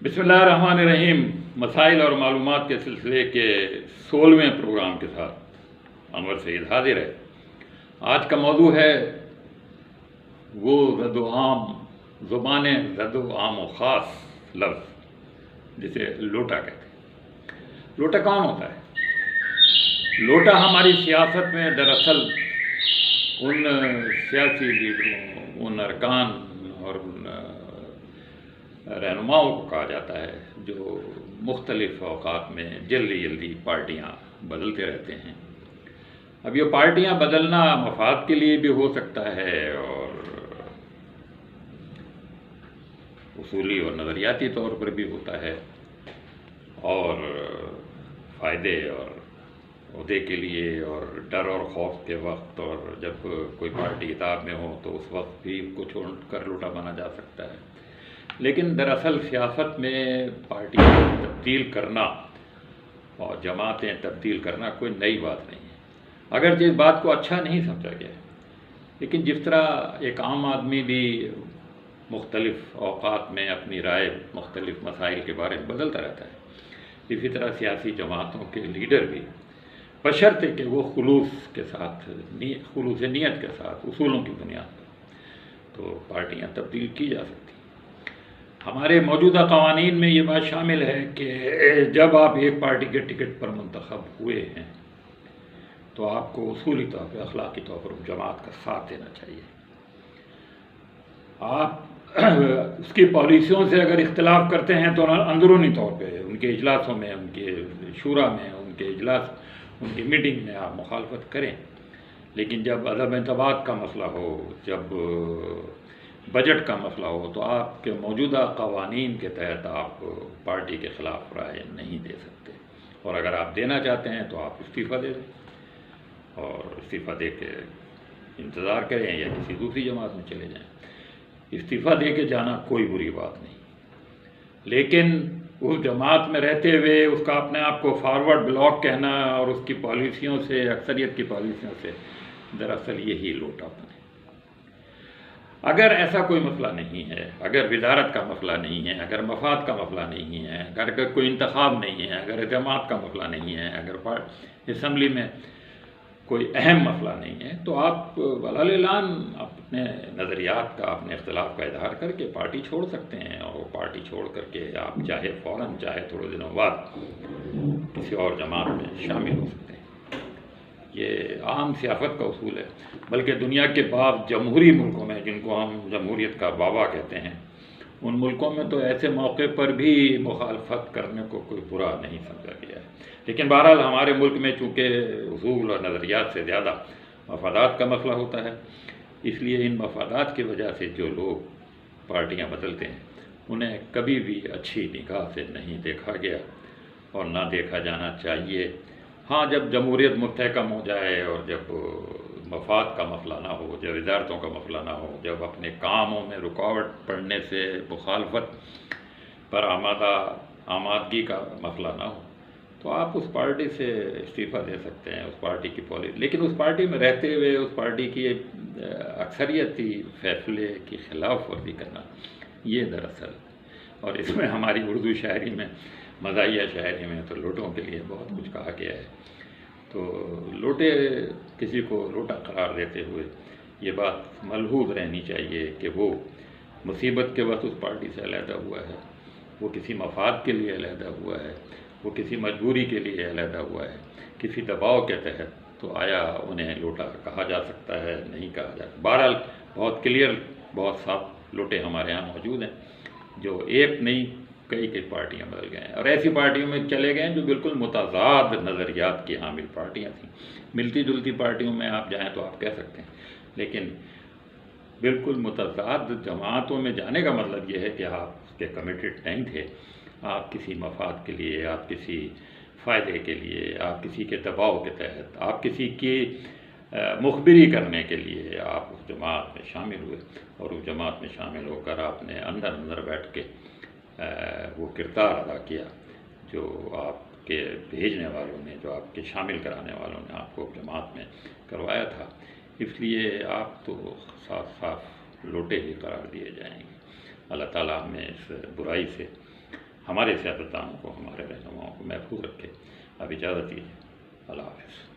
بسم اللہ الرحمن الرحیم۔ مسائل اور معلومات کے سلسلے کے 16ویں پروگرام کے ساتھ انور سعید حاضر ہے۔ آج کا موضوع ہے وہ زد و عام زبان زد و عام و خاص لفظ جسے لوٹا کہتے ہیں۔ لوٹا کون ہوتا ہے؟ لوٹا ہماری سیاست میں دراصل ان سیاسی لیڈروں، ان ارکان اور ان رہنماؤں کو کہا جاتا ہے جو مختلف اوقات میں جلدی پارٹیاں بدلتے رہتے ہیں۔ اب یہ پارٹیاں بدلنا مفاد کے لیے بھی ہو سکتا ہے اور اصولی اور نظریاتی طور پر بھی ہوتا ہے، اور فائدے اور عہدے کے لیے اور ڈر اور خوف کے وقت، اور جب کوئی پارٹی اتاب میں ہو تو اس وقت بھی کو چھوڑ کر لوٹا بنا جا سکتا ہے۔ لیکن دراصل سیاست میں پارٹی تبدیل کرنا اور جماعتیں تبدیل کرنا کوئی نئی بات نہیں ہے، اگرچہ اس بات کو اچھا نہیں سمجھا گیا ہے، لیکن جس طرح ایک عام آدمی بھی مختلف اوقات میں اپنی رائے مختلف مسائل کے بارے میں بدلتا رہتا ہے، اسی طرح سیاسی جماعتوں کے لیڈر بھی، بشرطے کہ وہ خلوص نیت کے ساتھ اصولوں کی بنیاد پر، تو پارٹیاں تبدیل کی جا سکتی ہیں۔ ہمارے موجودہ قوانین میں یہ بات شامل ہے کہ جب آپ ایک پارٹی کے ٹکٹ پر منتخب ہوئے ہیں تو آپ کو اصولی طور پہ، اخلاقی طور پر جماعت کا ساتھ دینا چاہیے۔ آپ اس کی پالیسیوں سے اگر اختلاف کرتے ہیں تو اندرونی طور پہ ان کے اجلاسوں میں، ان کے شورا میں، ان کے اجلاس، ان کی میٹنگ میں آپ مخالفت کریں، لیکن جب عدم انضباط کا مسئلہ ہو، جب بجٹ کا مسئلہ ہو، تو آپ کے موجودہ قوانین کے تحت آپ پارٹی کے خلاف رائے نہیں دے سکتے، اور اگر آپ دینا چاہتے ہیں تو آپ استعفیٰ دے دیں اور استعفیٰ دے کے انتظار کریں یا کسی دوسری جماعت میں چلے جائیں۔ استعفیٰ دے کے جانا کوئی بری بات نہیں، لیکن اس جماعت میں رہتے ہوئے اس کا اپنے آپ کو فارورڈ بلاک کہنا اور اس کی پالیسیوں سے، اکثریت کی پالیسیوں سے، دراصل یہی لوٹا پن ہے۔ اگر ایسا کوئی مسئلہ نہیں ہے، اگر وزارت کا مسئلہ نہیں ہے، اگر مفاد کا مسئلہ نہیں ہے، اگر کوئی انتخاب نہیں ہے، اگر اعتماد کا مسئلہ نہیں ہے، اگر اسمبلی میں کوئی اہم مسئلہ نہیں ہے، تو آپ اعلان اپنے نظریات کا، اپنے اختلاف کا اظہار کر کے پارٹی چھوڑ سکتے ہیں، اور پارٹی چھوڑ کر کے آپ چاہے فوراً، چاہے تھوڑے دنوں بعد کسی اور جماعت میں شامل ہو سکتے ہیں۔ یہ عام سیاست کا اصول ہے، بلکہ دنیا کے بعض جمہوری ملکوں میں، جن کو ہم جمہوریت کا بابا کہتے ہیں، ان ملکوں میں تو ایسے موقع پر بھی مخالفت کرنے کو کوئی برا نہیں سمجھا گیا ہے۔ لیکن بہرحال ہمارے ملک میں چونکہ اصول اور نظریات سے زیادہ مفادات کا مسئلہ ہوتا ہے، اس لیے ان مفادات کی وجہ سے جو لوگ پارٹیاں بدلتے ہیں انہیں کبھی بھی اچھی نگاہ سے نہیں دیکھا گیا اور نہ دیکھا جانا چاہیے۔ ہاں، جب جمہوریت مستحکم ہو جائے اور جب مفاد کا مسئلہ نہ ہو، جب وزارتوں کا مسئلہ نہ ہو، جب اپنے کاموں میں رکاوٹ پڑنے سے مخالفت پر آمادگی کا مسئلہ نہ ہو، تو آپ اس پارٹی سے استعفیٰ دے سکتے ہیں، اس پارٹی کی پالیسی، لیکن اس پارٹی میں رہتے ہوئے اس پارٹی کی اکثریتی فیصلے کی خلاف ورزی کرنا، یہ دراصل، اور اس میں ہماری اردو شاعری میں، مزاحیہ شاعری میں تو لوٹوں کے لیے بہت کچھ کہا گیا ہے۔ تو لوٹے، کسی کو لوٹا قرار دیتے ہوئے یہ بات ملحوظ رہنی چاہیے کہ وہ مصیبت کے وقت اس پارٹی سے علیحدہ ہوا ہے، وہ کسی مفاد کے لیے علیحدہ ہوا ہے، وہ کسی مجبوری کے لیے علیحدہ ہوا ہے، کسی دباؤ کے تحت، تو آیا انہیں لوٹا کہا جا سکتا ہے؟ نہیں کہا جا سکتا۔ بہرحال بہت کلیئر، بہت صاف لوٹے ہمارے ہاں موجود ہیں، جو ایک نہیں کئی پارٹیاں بدل گئے ہیں، اور ایسی پارٹیوں میں چلے گئے ہیں جو بالکل متضاد نظریات کی حامل پارٹیاں تھیں۔ ملتی جلتی پارٹیوں میں آپ جائیں تو آپ کہہ سکتے ہیں، لیکن بالکل متضاد جماعتوں میں جانے کا مطلب یہ ہے کہ آپ اس کے کمیٹڈ نہیں تھے، آپ کسی مفاد کے لیے، آپ کسی فائدے کے لیے، آپ کسی کے دباؤ کے تحت، آپ کسی کی مخبری کرنے کے لیے آپ اس جماعت میں شامل ہوئے، اور اس جماعت میں شامل ہو کر آپ نے اندر بیٹھ کے وہ کردار ادا کیا جو آپ کے بھیجنے والوں نے، جو آپ کے شامل کرانے والوں نے آپ کو جماعت میں کروایا تھا۔ اس لیے آپ تو صاف لوٹے ہی قرار دیے جائیں گے۔ اللہ تعالیٰ ہمیں اس برائی سے ہمارے سیاستدانوں کو، ہمارے رہنماؤں کو محفوظ رکھے. اب اجازت دیجیے. اللہ حافظ.